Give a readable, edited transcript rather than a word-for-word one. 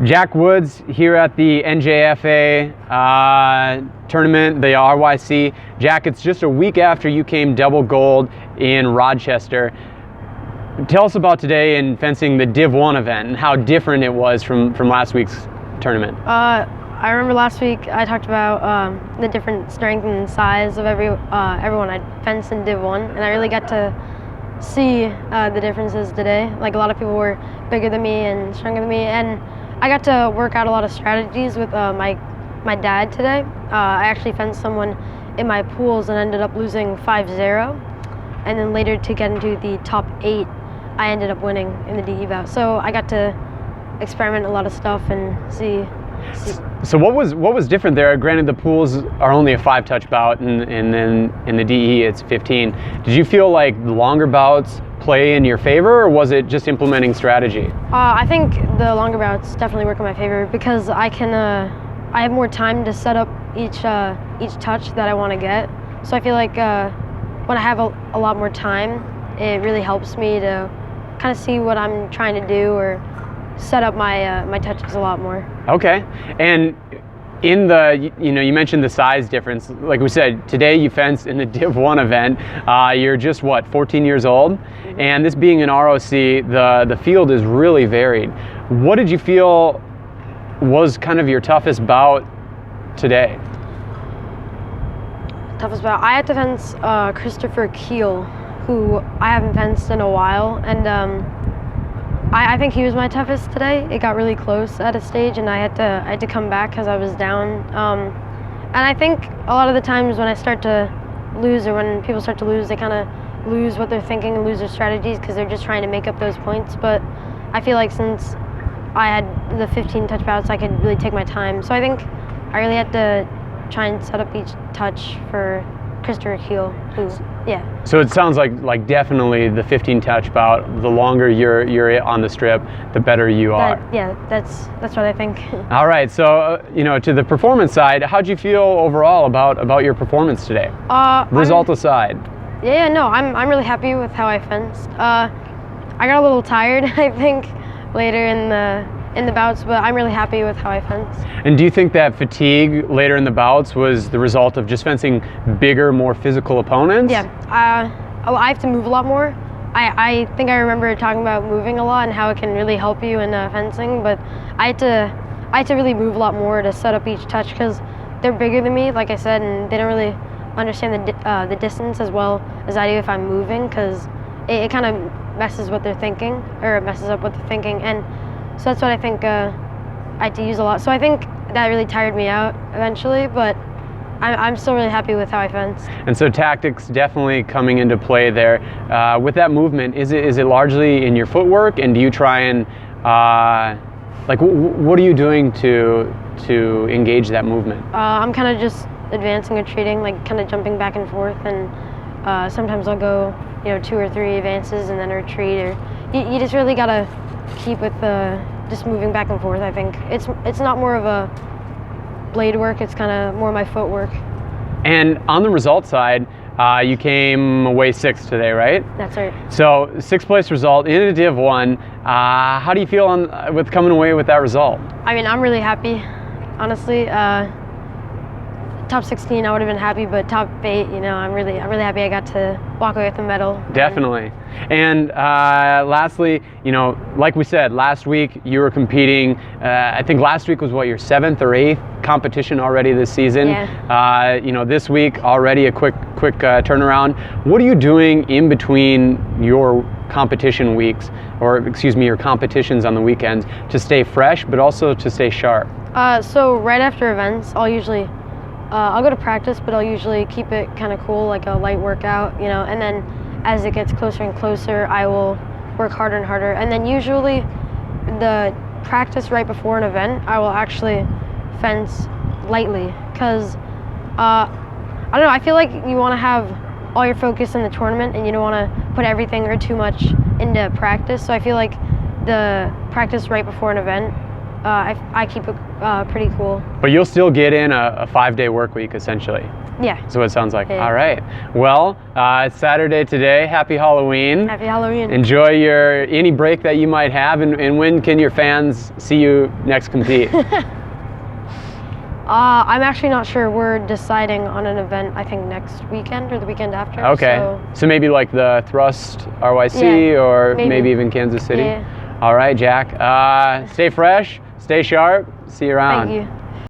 Jack Woods here at the NJFA tournament, the RYC. Jack, it's just a week after you came double gold in Rochester. Tell us about today in fencing the Div 1 event and how different it was from last week's tournament. I remember last week I talked about the different strength and size of everyone I fenced in Div 1, and I really got to see the differences today. Like, a lot of people were bigger than me and stronger than me, and I got to work out a lot of strategies with my dad today. I actually fenced someone in my pools and ended up losing 5-0, and then later to get into the top 8, I ended up winning in the DE bout. So I got to experiment a lot of stuff and see. So what was different there? Granted, the pools are only a 5-touch bout, and then in the DE it's 15. Did you feel like the longer bouts play in your favor, or was it just implementing strategy? I think the longer bouts definitely work in my favor because I have more time to set up each touch that I want to get. So I feel like when I have a lot more time, it really helps me to kind of see what I'm trying to do or set up my touches a lot more. Okay, and in the, you mentioned the size difference. Like we said, today you fenced in the Div 1 event. You're just, what, 14 years old? Mm-hmm. And this being an ROC, the field is really varied. What did you feel was kind of your toughest bout today? Toughest bout? I had to fence Christopher Keel, who I haven't fenced in a while, and I think he was my toughest today. It got really close at a stage, and I had to come back because I was down. And I think a lot of the times when I start to lose, or when people start to lose, they kind of lose what they're thinking and lose their strategies because they're just trying to make up those points. But I feel like since I had the 15 touch bouts, I could really take my time. So I think I really had to try and set up each touch for Christopher Keel, who, yeah. So it sounds like definitely the 15 touch bout, the longer you're on the strip, the better you are. Yeah, that's what I think. All right, so to the performance side, how'd you feel overall about your performance today? Result aside. Yeah, no, I'm really happy with how I fenced. I got a little tired, I think, later in the bouts, but I'm really happy with how I fenced. And do you think that fatigue later in the bouts was the result of just fencing bigger, more physical opponents? Yeah, I have to move a lot more. I think I remember talking about moving a lot and how it can really help you in fencing, but I had to really move a lot more to set up each touch because they're bigger than me, like I said, and they don't really understand the distance as well as I do if I'm moving, because it kind of messes what they're thinking, or it messes up what they're thinking, and so that's what I think I had to use a lot. So I think that really tired me out eventually, but I'm still really happy with how I fenced. And so tactics definitely coming into play there. With that movement, is it largely in your footwork, and do you try and, what are you doing to engage that movement? I'm kind of just advancing or retreating, like kind of jumping back and forth, and sometimes I'll go 2 or 3 advances and then a retreat, or you just really gotta keep with just moving back and forth. I think it's not more of a blade work, it's kind of more my footwork. And on the result side, you came away 6th today, right? That's right. So 6th place result in a Div 1. How do you feel with coming away with that result? I mean, I'm really happy, honestly. Top 16, I would have been happy, but top 8, I'm really happy I got to walk away with the medal. Definitely. And lastly, like we said, last week you were competing. I think last week was your 7th or 8th competition already this season. Yeah. This week already a quick turnaround. What are you doing in between your competition weeks, or excuse me, your competitions on the weekends, to stay fresh, but also to stay sharp? So right after events, I'll go to practice, but I'll usually keep it kind of cool, like a light workout, and then as it gets closer and closer, I will work harder and harder. And then usually the practice right before an event, I will actually fence lightly, because I don't know, I feel like you want to have all your focus in the tournament and you don't want to put everything or too much into practice. So I feel like the practice right before an event, I keep it pretty cool. But you'll still get in a 5-day work week, essentially. Yeah. That's what it sounds like. Yeah. All right. Well, it's Saturday today. Happy Halloween. Happy Halloween. Enjoy any break that you might have, and when can your fans see you next compete? I'm actually not sure. We're deciding on an event, I think next weekend or the weekend after. Okay. So maybe like the Thrust RYC, Yeah, or maybe. maybe even Kansas City. Yeah. All right, Jack. Stay fresh, stay sharp. See you around. Thank you.